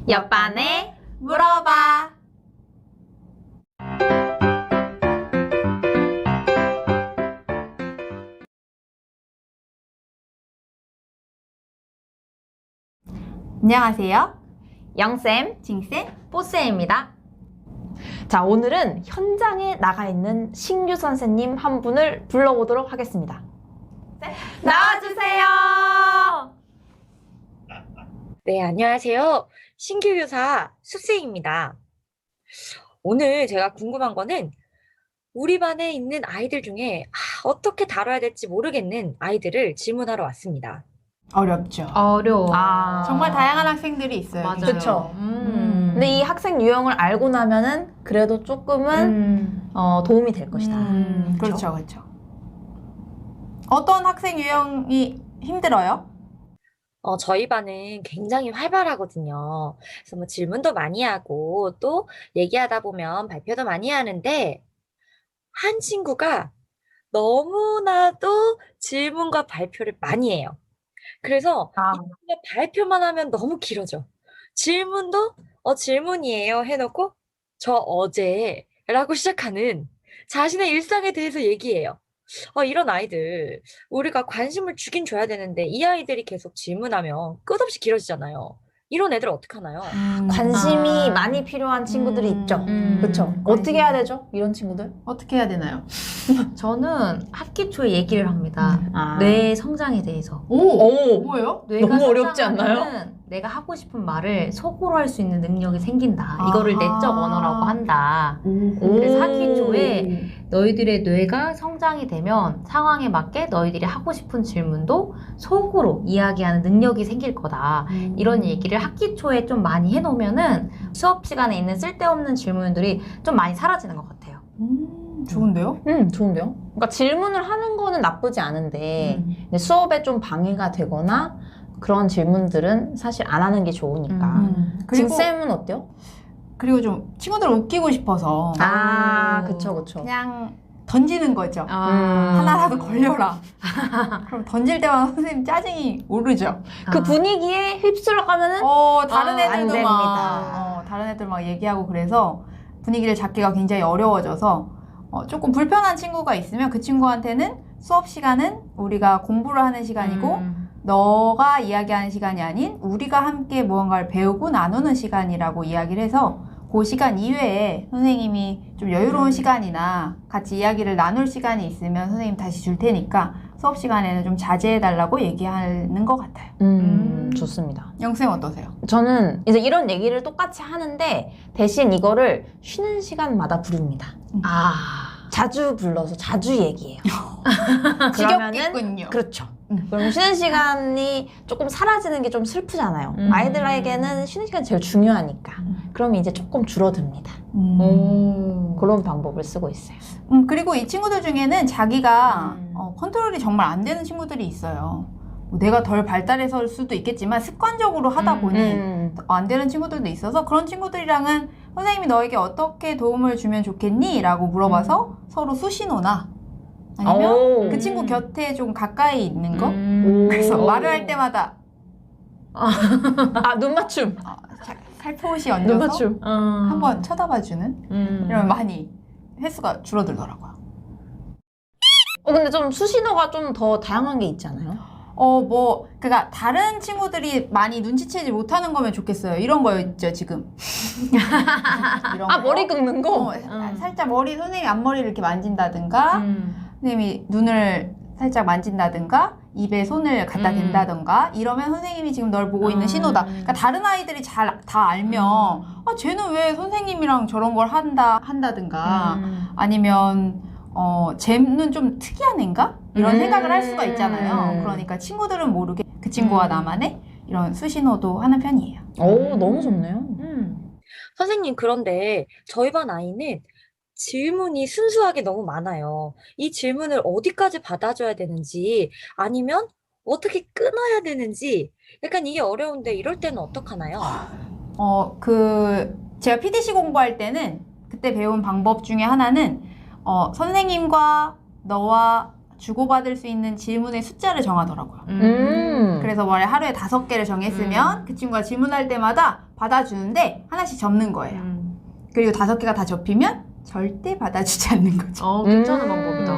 옆반에 물어봐. 안녕하세요. 영쌤, 징쌤. 뽀쌤입니다. 자, 오늘은 현장에 나가 있는 신규 선생님 한 분을 불러보도록 하겠습니다. 나와주세요. 네, 안녕하세요. 신규 교사 숲쌤입니다. 오늘 제가 궁금한 거는 우리 반에 있는 아이들 중에 어떻게 다뤄야 될지 모르겠는 아이들을 질문하러 왔습니다. 어렵죠. 어려워. 정말 다양한 학생들이 있어요. 맞아요. 그쵸? 근데 이 학생 유형을 알고 나면은 그래도 조금은 도움이 될 것이다. 그렇죠, 그렇죠. 어떤 학생 유형이 힘들어요? 저희 반은 굉장히 활발하거든요. 그래서 뭐 질문도 많이 하고 또 얘기하다 보면 발표도 많이 하는데 한 친구가 너무나도 질문과 발표를 많이 해요. 그래서 이 발표만 하면 너무 길어져. 질문도 질문이에요 해놓고 저 어제라고 시작하는 자신의 일상에 대해서 얘기해요. 이런 아이들 우리가 관심을 주긴 줘야 되는데 이 아이들이 계속 질문하면 끝없이 길어지잖아요. 이런 애들 어떡하나요? 관심이 많이 필요한 친구들이 있죠. 그렇죠. 어떻게 해야 되죠? 이런 친구들? 어떻게 해야 되나요? 저는 학기 초에 얘기를 합니다. 아. 뇌 성장에 대해서. 오! 뭐예요? 뇌가 너무 어렵지 성장하면은 내가 하고 싶은 말을 속으로 할 수 있는 능력이 생긴다. 아하. 이거를 내적 언어라고 한다. 그래서 학기 초에 너희들의 뇌가 성장이 되면 상황에 맞게 너희들이 하고 싶은 질문도 속으로 이야기하는 능력이 생길 거다. 이런 얘기를 학기 초에 좀 많이 해놓으면은 수업 시간에 있는 쓸데없는 질문들이 좀 많이 사라지는 것 같아요. 좋은데요? 좋은데요? 그러니까 질문을 하는 거는 나쁘지 않은데 근데 수업에 좀 방해가 되거나 그런 질문들은 사실 안 하는 게 좋으니까. 그리고 징쌤은 어때요? 그리고 좀 친구들을 웃기고 싶어서 그쵸. 그냥 던지는 거죠. 아. 하나라도 걸려라. 그럼 던질 때마다 선생님 짜증이 오르죠. 그 분위기에 휩쓸려가면은 다른 안 애들도 됩니다. 다른 애들 막 얘기하고 그래서 분위기를 잡기가 굉장히 어려워져서 조금 불편한 친구가 있으면 그 친구한테는 수업 시간은 우리가 공부를 하는 시간이고 너가 이야기하는 시간이 아닌 우리가 함께 무언가를 배우고 나누는 시간이라고 이야기를 해서 그 시간 이외에 선생님이 좀 여유로운 시간이나 같이 이야기를 나눌 시간이 있으면 선생님 다시 줄 테니까 수업 시간에는 좀 자제해달라고 얘기하는 것 같아요. 좋습니다. 영쌤 어떠세요? 저는 이제 이런 얘기를 똑같이 하는데 대신 이거를 쉬는 시간마다 부릅니다. 자주 불러서 자주 얘기해요. 지겹겠군요. 그렇죠. 그럼 쉬는 시간이 조금 사라지는 게 좀 슬프잖아요. 아이들에게는 쉬는 시간이 제일 중요하니까. 그러면 이제 조금 줄어듭니다. 그런 방법을 쓰고 있어요. 그리고 이 친구들 중에는 자기가 컨트롤이 정말 안 되는 친구들이 있어요. 뭐 내가 덜 발달해서일 수도 있겠지만 습관적으로 하다 보니 안 되는 친구들도 있어서 그런 친구들이랑은 선생님이 너에게 어떻게 도움을 주면 좋겠니? 라고 물어봐서 서로 수신호나 아니면 그 친구 곁에 좀 가까이 있는 거 그래서 말을 할 때마다 눈 맞춤. 살포시 눈 얹어서 맞춤. 한번 쳐다봐주는 이러면 많이 횟수가 줄어들더라고요. 근데 좀 수신호가 좀 더 다양한 게 있잖아요. 그니까, 다른 친구들이 많이 눈치채지 못하는 거면 좋겠어요. 이런 거였죠, 지금. 이런 거. 머리 긁는 거? 살짝 선생님이 앞머리를 이렇게 만진다든가, 선생님이 눈을 살짝 만진다든가, 입에 손을 갖다 댄다든가, 이러면 선생님이 지금 널 보고 있는 신호다. 그러니까 다른 아이들이 다 알면, 쟤는 왜 선생님이랑 저런 걸 한다든가, 아니면, 쟤는 좀 특이한 애인가? 이런 생각을 할 수가 있잖아요. 그러니까 친구들은 모르게 그 친구와 나만의 이런 수신호도 하는 편이에요. 너무 좋네요. 선생님, 그런데 저희 반 아이는 질문이 순수하게 너무 많아요. 이 질문을 어디까지 받아줘야 되는지 아니면 어떻게 끊어야 되는지 약간 이게 어려운데 이럴 때는 어떡하나요? 제가 PDC 공부할 때는 그때 배운 방법 중에 하나는 선생님과 너와 주고받을 수 있는 질문의 숫자를 정하더라고요. 그래서 원래 하루에 5개를 정했으면 그 친구가 질문할 때마다 받아주는데 하나씩 접는 거예요. 그리고 5개가 다 접히면 절대 받아주지 않는 거죠. 괜찮은 방법이다.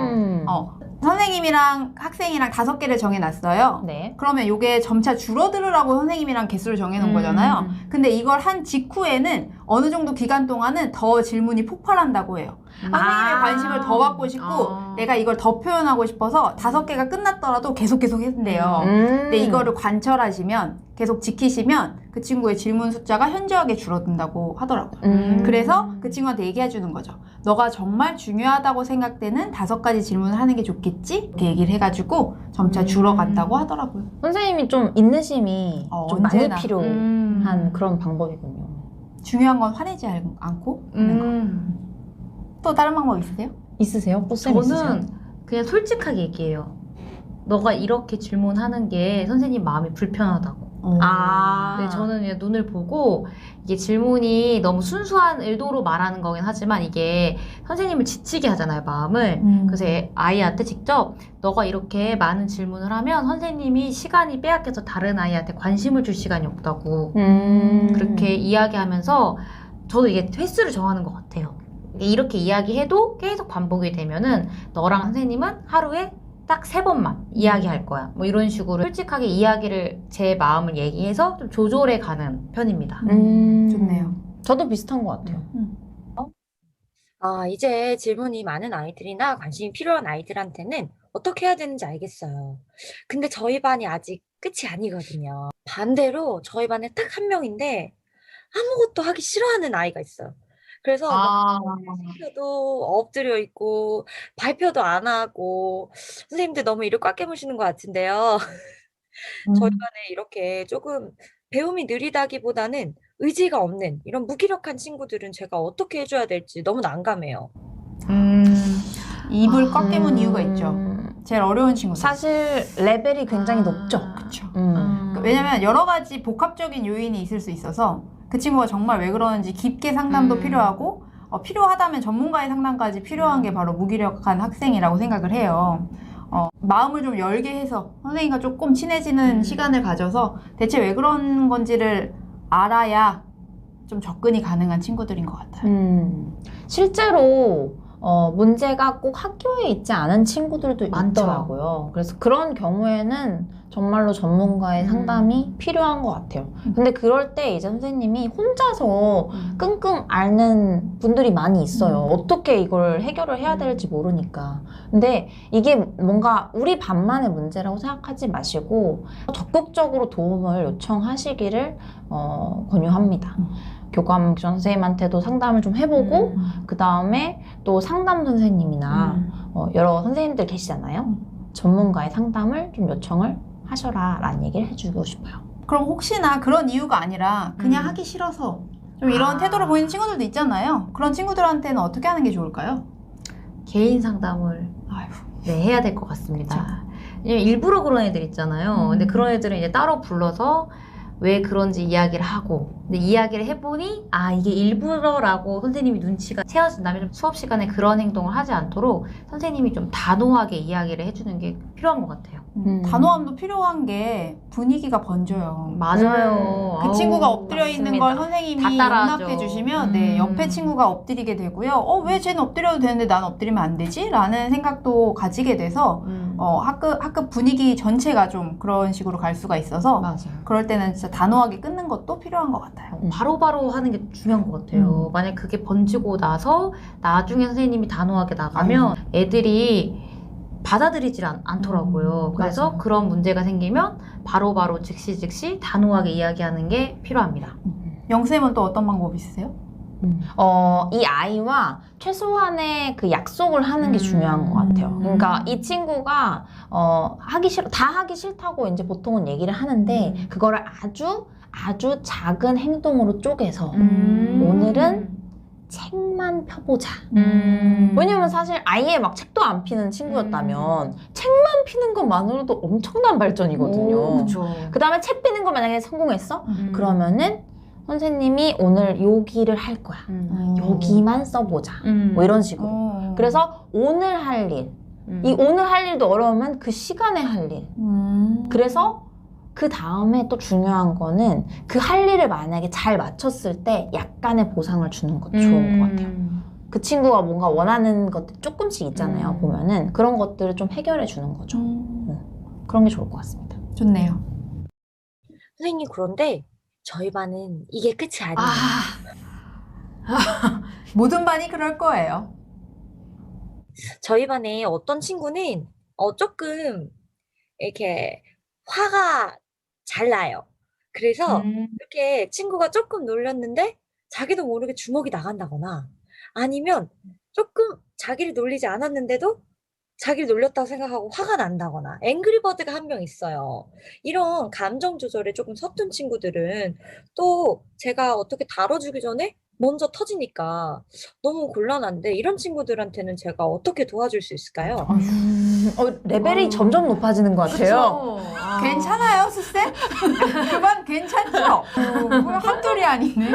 선생님이랑 학생이랑 5개를 정해놨어요. 네. 그러면 이게 점차 줄어들으라고 선생님이랑 개수를 정해놓은 거잖아요. 근데 이걸 한 직후에는 어느 정도 기간 동안은 더 질문이 폭발한다고 해요. 선생님의 관심을 더 받고 싶고 내가 이걸 더 표현하고 싶어서 5개가 끝났더라도 계속 했는데요. 근데 이거를 관철하시면 계속 지키시면 그 친구의 질문 숫자가 현저하게 줄어든다고 하더라고요. 그래서 그 친구한테 얘기해주는 거죠. 너가 정말 중요하다고 생각되는 5가지 질문을 하는 게 좋겠지? 이렇게 얘기를 해가지고 점차 줄어간다고 하더라고요. 선생님이 좀 인내심이 좀 많이 언제나. 필요한 그런 방법이군요. 중요한 건 화내지 않고 하는 거. 또 다른 방법 있으세요? 있으세요? 꽃쌤 있으세요? 저는 그냥 솔직하게 얘기해요. 너가 이렇게 질문하는 게 선생님 마음이 불편하다고. 네, 저는 그냥 눈을 보고 이게 질문이 너무 순수한 의도로 말하는 거긴 하지만 이게 선생님을 지치게 하잖아요, 마음을. 그래서 아이한테 직접 너가 이렇게 많은 질문을 하면 선생님이 시간이 빼앗겨서 다른 아이한테 관심을 줄 시간이 없다고 그렇게 이야기하면서 저도 이게 횟수를 정하는 것 같아요. 이렇게 이야기해도 계속 반복이 되면은 너랑 선생님은 하루에 딱 3번만 이야기할 거야. 뭐 이런 식으로 솔직하게 이야기를 제 마음을 얘기해서 좀 조절해 가는 편입니다. 좋네요. 저도 비슷한 것 같아요. 이제 질문이 많은 아이들이나 관심이 필요한 아이들한테는 어떻게 해야 되는지 알겠어요. 근데 저희 반이 아직 끝이 아니거든요. 반대로 저희 반에 딱 한 명인데 아무것도 하기 싫어하는 아이가 있어요. 그래서 시켜도 엎드려 있고 발표도 안 하고 선생님들 너무 이를 꽉 깨무시는 것 같은데요. 저희 반에 이렇게 조금 배움이 느리다기보다는 의지가 없는 이런 무기력한 친구들은 제가 어떻게 해줘야 될지 너무 난감해요. 입을 꽉 깨문 이유가 있죠. 제일 어려운 친구들. 사실 레벨이 굉장히 높죠. 그쵸. 음. 왜냐면 여러 가지 복합적인 요인이 있을 수 있어서 그 친구가 정말 왜 그러는지 깊게 상담도 필요하고 필요하다면 전문가의 상담까지 필요한 게 바로 무기력한 학생이라고 생각을 해요. 마음을 좀 열게 해서 선생님과 조금 친해지는 시간을 가져서 대체 왜 그런 건지를 알아야 좀 접근이 가능한 친구들인 것 같아요. 실제로 문제가 꼭 학교에 있지 않은 친구들도 많죠. 있더라고요. 그래서 그런 경우에는 정말로 전문가의 상담이 필요한 것 같아요. 근데 그럴 때 이제 선생님이 혼자서 끙끙 앓는 분들이 많이 있어요. 어떻게 이걸 해결을 해야 될지 모르니까. 근데 이게 뭔가 우리 반만의 문제라고 생각하지 마시고 적극적으로 도움을 요청하시기를 권유합니다. 교감 교장 선생님한테도 상담을 좀 해보고 그 다음에 또 상담 선생님이나 여러 선생님들 계시잖아요. 전문가의 상담을 좀 요청을 하셔라 라는 얘기를 해주고 싶어요. 그럼 혹시나 그런 이유가 아니라 그냥 하기 싫어서 좀 이런 태도를 보이는 친구들도 있잖아요. 그런 친구들한테는 어떻게 하는 게 좋을까요? 개인 상담을 해야 될 것 같습니다. 왜냐면 일부러 그런 애들 있잖아요. 근데 그런 애들은 이제 따로 불러서 왜 그런지 이야기를 하고 근데 이야기를 해보니 이게 일부러라고 선생님이 눈치가 채워진다면 좀 수업 시간에 그런 행동을 하지 않도록 선생님이 좀 단호하게 이야기를 해주는 게 필요한 것 같아요. 단호함도 필요한 게 분위기가 번져요. 맞아요. 그 친구가 엎드려 있는 걸 맞습니다. 선생님이 다 따라하죠. 용납해 주시면 옆에 친구가 엎드리게 되고요. 왜 쟤는 엎드려도 되는데 난 엎드리면 안 되지? 라는 생각도 가지게 돼서 학급 분위기 전체가 좀 그런 식으로 갈 수가 있어서 맞아요. 그럴 때는 진짜 단호하게 끊는 것도 필요한 것 같아요. 바로바로 하는 게 중요한 것 같아요. 만약 그게 번지고 나서 나중에 선생님이 단호하게 나가면 애들이 받아들이질 않더라고요. 그래서 맞아요. 그런 문제가 생기면 바로바로 즉시 단호하게 이야기하는 게 필요합니다. 영쌤은 또 어떤 방법 있으세요? 이 아이와 최소한의 그 약속을 하는 게 중요한 것 같아요. 그러니까 이 친구가 다 하기 싫다고 이제 보통은 얘기를 하는데 그거를 아주 작은 행동으로 쪼개서 오늘은 책만 펴보자. 왜냐면 사실 아예 막 책도 안 피는 친구였다면 책만 피는 것만으로도 엄청난 발전이거든요. 그 다음에 책 피는 거 만약에 성공했어? 그러면은 선생님이 오늘 여기를 할 거야. 여기만 써보자. 뭐 이런 식으로. 그래서 오늘 할 일, 이 오늘 할 일도 어려우면 그 시간에 할 일. 그래서 그 다음에 또 중요한 거는 그 할 일을 만약에 잘 마쳤을 때 약간의 보상을 주는 것도 좋은 것 같아요. 그 친구가 뭔가 원하는 것들 조금씩 있잖아요. 보면은 그런 것들을 좀 해결해 주는 거죠. 그런 게 좋을 것 같습니다. 좋네요. 선생님, 그런데 저희 반은 이게 끝이 아니에요. 모든 반이 그럴 거예요. 저희 반에 어떤 친구는 조금 이렇게 화가 잘 나요. 그래서 이렇게 친구가 조금 놀렸는데 자기도 모르게 주먹이 나간다거나 아니면 조금 자기를 놀리지 않았는데도 자기를 놀렸다고 생각하고 화가 난다거나 앵그리버드가 한 명 있어요. 이런 감정 조절에 조금 서툰 친구들은 또 제가 어떻게 다뤄주기 전에 먼저 터지니까 너무 곤란한데 이런 친구들한테는 제가 어떻게 도와줄 수 있을까요? 레벨이 점점 높아지는 것 같아요. 괜찮아요, 수쌤? 그만 괜찮죠? 한둘이 아니네.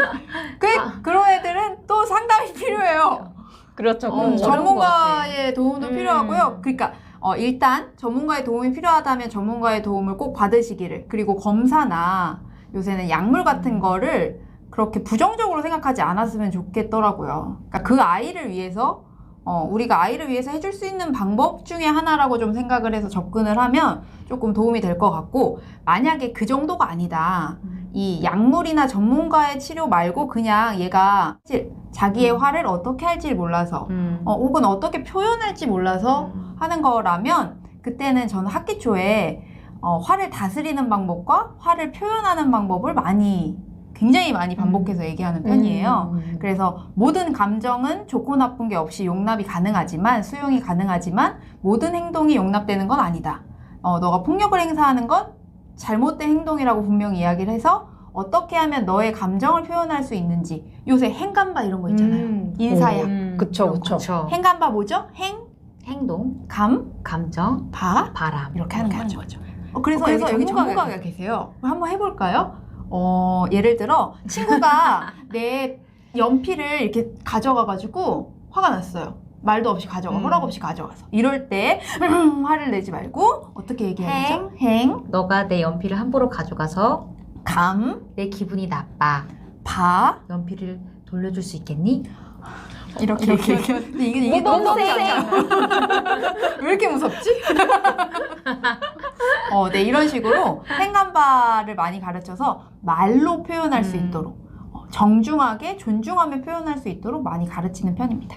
그런 애들은 또 상담이 필요해요. 그렇죠. 전문가의 도움도 필요하고요. 그러니까 일단 전문가의 도움이 필요하다면 전문가의 도움을 꼭 받으시기를. 그리고 검사나 요새는 약물 같은 거를 그렇게 부정적으로 생각하지 않았으면 좋겠더라고요. 그러니까 그 아이를 위해서 우리가 아이를 위해서 해줄 수 있는 방법 중에 하나라고 좀 생각을 해서 접근을 하면 조금 도움이 될 것 같고, 만약에 그 정도가 아니다. 이 약물이나 전문가의 치료 말고 그냥 얘가 자기의 화를 어떻게 할지 몰라서 혹은 어떻게 표현할지 몰라서 하는 거라면 그때는 저는 학기 초에 화를 다스리는 방법과 화를 표현하는 방법을 굉장히 많이 반복해서 얘기하는 편이에요. 그래서 모든 감정은 좋고 나쁜 게 없이 용납이 가능하지만, 수용이 가능하지만 모든 행동이 용납되는 건 아니다. 너가 폭력을 행사하는 건 잘못된 행동이라고 분명히 이야기를 해서 어떻게 하면 너의 감정을 표현할 수 있는지. 요새 행간바 이런 거 있잖아요. 인사약. 그쵸. 행간바 뭐죠? 행동, 감정, 바, 바람. 이렇게 하는 거죠. 그래서 여기 전문가가 계세요. 한번 해볼까요? 예를 들어 친구가 내 연필을 이렇게 가져가가지고 화가 났어요. 말도 없이 허락 없이 가져가서. 이럴 때 화를 내지 말고 어떻게 얘기해야죠? 너가 내 연필을 함부로 가져가서 내 기분이 나빠. 바, 연필을 돌려줄 수 있겠니? 이렇게 근데 이게 너무 무섭지 않아요? 왜 이렇게 무섭지? 네, 이런 식으로 행간바를 많이 가르쳐서 말로 표현할 수 있도록 정중하게 존중하며 표현할 수 있도록 많이 가르치는 편입니다.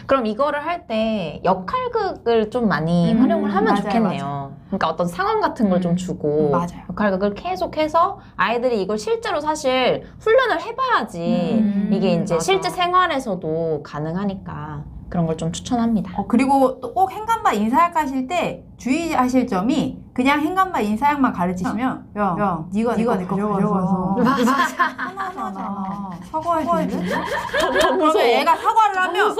그럼 이거를 할 때 역할극을 좀 많이 활용을 하면 맞아요, 좋겠네요. 맞아요. 그러니까 어떤 상황 같은 걸 좀 주고 맞아요. 역할극을 계속해서 아이들이 이걸 실제로 사실 훈련을 해봐야지 이게 이제 맞아. 실제 생활에서도 가능하니까 그런 걸 좀 추천합니다. 그리고 또 꼭 행간바 인사약 하실 때 주의하실 점이, 그냥 행간바 인사약만 가르치시면 야, 네가 내 거 가져가서 화나잖아. 사과해줄래? 그러면 애가 사과를 하면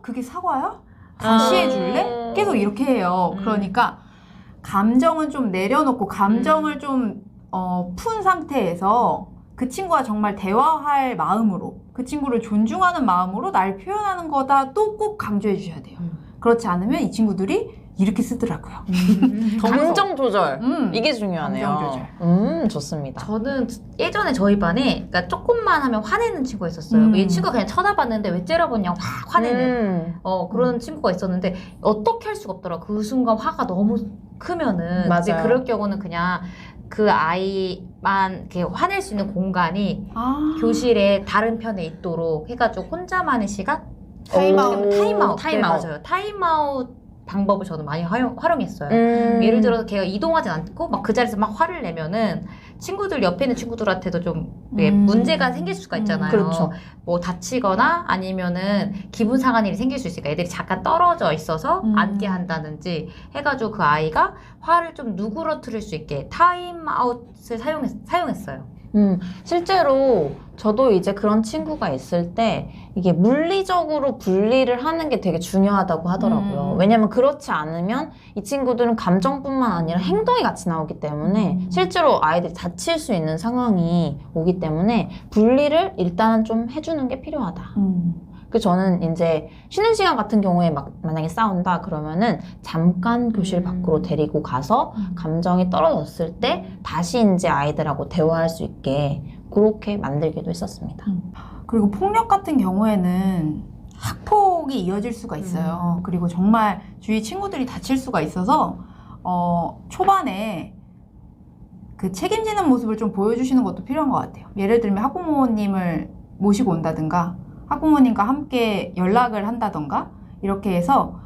그게 사과야? 다시 해줄래? 계속 이렇게 해요. 그러니까 감정은 좀 내려놓고 감정을 좀 푼 상태에서 그 친구와 정말 대화할 마음으로, 그 친구를 존중하는 마음으로 날 표현하는 거다 또 꼭 강조해 주셔야 돼요. 그렇지 않으면 이 친구들이 이렇게 쓰더라고요. 감정 조절 이게 감정 중요하네요. 좋습니다. 저는 예전에 저희 반에 그러니까 조금만 하면 화내는 친구가 있었어요. 이 친구가 그냥 쳐다봤는데 왜 째려보냐고 확 화내는 그런 친구가 있었는데 어떻게 할 수가 없더라고요. 그 순간 화가 너무 크면은. 맞아요. 근데 그럴 경우는 그냥 그 아이만 이렇게 화낼 수 있는 공간이 교실의 다른 편에 있도록 해가지고 혼자만의 시간? 타임아웃. 네, 맞아요. 타임아웃 방법을 저는 많이 활용했어요. 예를 들어서 걔가 이동하지 않고 막 그 자리에서 막 화를 내면은 친구들 옆에 있는 친구들한테도 좀 문제가 생길 수가 있잖아요. 그렇죠. 뭐 다치거나 아니면은 기분 상한 일이 생길 수 있으니까 애들이 잠깐 떨어져 있어서 앉게 한다든지 해가지고 그 아이가 화를 좀 누그러뜨릴 수 있게 타임아웃을 사용했어요. 실제로 저도 이제 그런 친구가 있을 때 이게 물리적으로 분리를 하는 게 되게 중요하다고 하더라고요. 왜냐면 그렇지 않으면 이 친구들은 감정뿐만 아니라 행동이 같이 나오기 때문에 실제로 아이들이 다칠 수 있는 상황이 오기 때문에 분리를 일단은 좀 해주는 게 필요하다. 그래서 저는 이제 쉬는 시간 같은 경우에 만약에 싸운다 그러면은 잠깐 교실 밖으로 데리고 가서 감정이 떨어졌을 때 다시 이제 아이들하고 대화할 수 있게 그렇게 만들기도 했었습니다. 그리고 폭력 같은 경우에는 학폭이 이어질 수가 있어요. 그리고 정말 주위 친구들이 다칠 수가 있어서 초반에 그 책임지는 모습을 좀 보여주시는 것도 필요한 것 같아요. 예를 들면 학부모님을 모시고 온다든가 학부모님과 함께 연락을 한다던가 이렇게 해서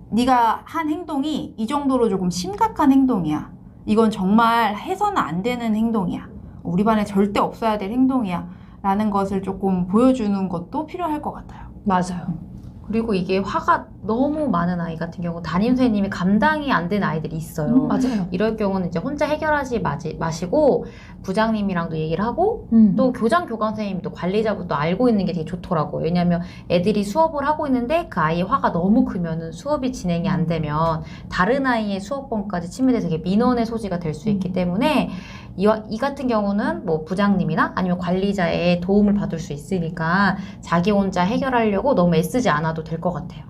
네가 한 행동이 이 정도로 조금 심각한 행동이야. 이건 정말 해서는 안 되는 행동이야. 우리 반에 절대 없어야 될 행동이야. 라는 것을 조금 보여주는 것도 필요할 것 같아요. 맞아요. 그리고 이게 화가 너무 많은 아이 같은 경우 담임 선생님이 감당이 안 되는 아이들이 있어요. 맞아요. 이럴 경우는 이제 혼자 해결하지 마시고 부장님이랑도 얘기를 하고 또 교장 교감 선생님도 관리자분도 알고 있는 게 되게 좋더라고요. 왜냐하면 애들이 수업을 하고 있는데 그 아이의 화가 너무 크면은 수업이 진행이 안 되면 다른 아이의 수업권까지 침해돼서 되게 민원의 소지가 될 수 있기 때문에 이 같은 경우는 뭐 부장님이나 아니면 관리자의 도움을 받을 수 있으니까 자기 혼자 해결하려고 너무 애쓰지 않아도 될 것 같아요.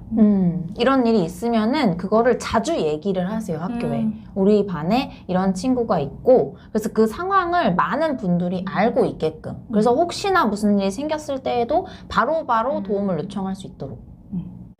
이런 일이 있으면은 그거를 자주 얘기를 하세요, 학교에. 우리 반에 이런 친구가 있고, 그래서 그 상황을 많은 분들이 알고 있게끔. 그래서 혹시나 무슨 일이 생겼을 때에도 바로바로 도움을 요청할 수 있도록.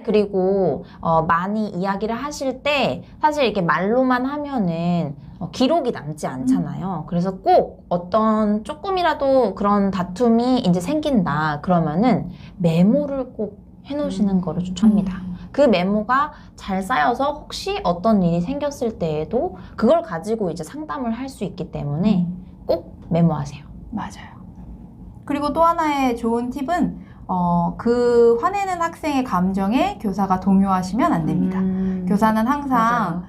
그리고 많이 이야기를 하실 때 사실 이렇게 말로만 하면은 기록이 남지 않잖아요. 그래서 꼭 어떤 조금이라도 그런 다툼이 이제 생긴다 그러면은 메모를 꼭 해놓으시는 거를 추천합니다. 그 메모가 잘 쌓여서 혹시 어떤 일이 생겼을 때에도 그걸 가지고 이제 상담을 할 수 있기 때문에 꼭 메모하세요. 맞아요. 그리고 또 하나의 좋은 팁은 그 화내는 학생의 감정에 교사가 동요하시면 안 됩니다. 교사는 항상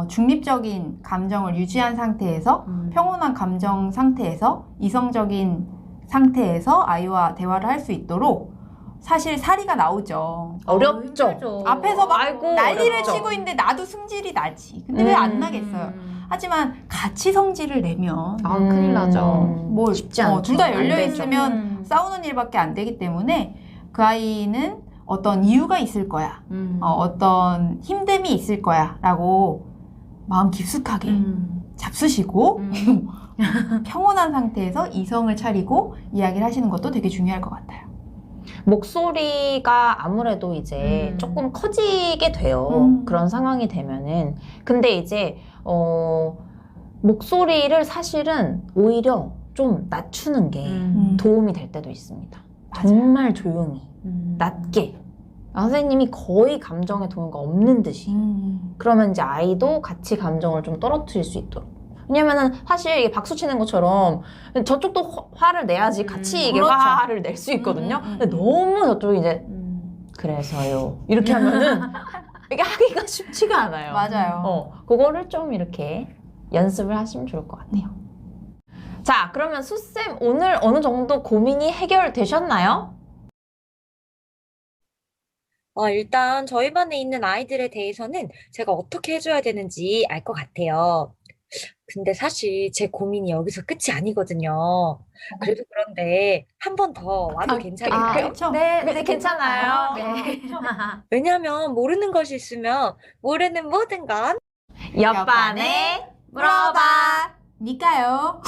중립적인 감정을 유지한 상태에서 평온한 감정 상태에서 이성적인 상태에서 아이와 대화를 할 수 있도록 사실 사리가 나오죠. 어렵죠. 힘들죠. 앞에서 막 아이고, 난리를 어렵죠. 치고 있는데 나도 승질이 나지. 근데 왜 안 나겠어요? 하지만 같이 성질을 내면 아, 큰일 나죠. 뭐 쉽지 않죠. 둘 다 안 열려 되죠. 있으면 싸우는 일밖에 안 되기 때문에 그 아이는 어떤 이유가 있을 거야. 어떤 힘듦이 있을 거야. 라고 마음 깊숙하게 잡수시고 평온한 상태에서 이성을 차리고 이야기를 하시는 것도 되게 중요할 것 같아요. 목소리가 아무래도 이제 조금 커지게 돼요. 그런 상황이 되면은. 근데 이제 목소리를 사실은 오히려 좀 낮추는 게 도움이 될 때도 있습니다. 맞아요. 정말 조용히 낮게 선생님이 거의 감정에 동요가 없는 듯이 그러면 이제 아이도 같이 감정을 좀 떨어뜨릴 수 있도록. 왜냐면은 사실 이게 박수 치는 것처럼 저쪽도 화를 내야지 같이 이게 그렇죠. 화를 낼 수 있거든요. 근데 너무 저쪽이 이제 그래서요 이렇게 하면은 이게 하기가 쉽지가 않아요. 맞아요. 그거를 좀 이렇게 연습을 하시면 좋을 것 같아요. 자, 그러면 수쌤 오늘 어느 정도 고민이 해결되셨나요? 일단 저희 반에 있는 아이들에 대해서는 제가 어떻게 해줘야 되는지 알 것 같아요. 근데 사실 제 고민이 여기서 끝이 아니거든요. 그래도 그런데 한 번 더 와도 괜찮을까요? 그렇죠. 네, 괜찮아요. 네. 왜냐면 모르는 것이 있으면 모르는 모든 건 옆반에 물어봐. 니까요.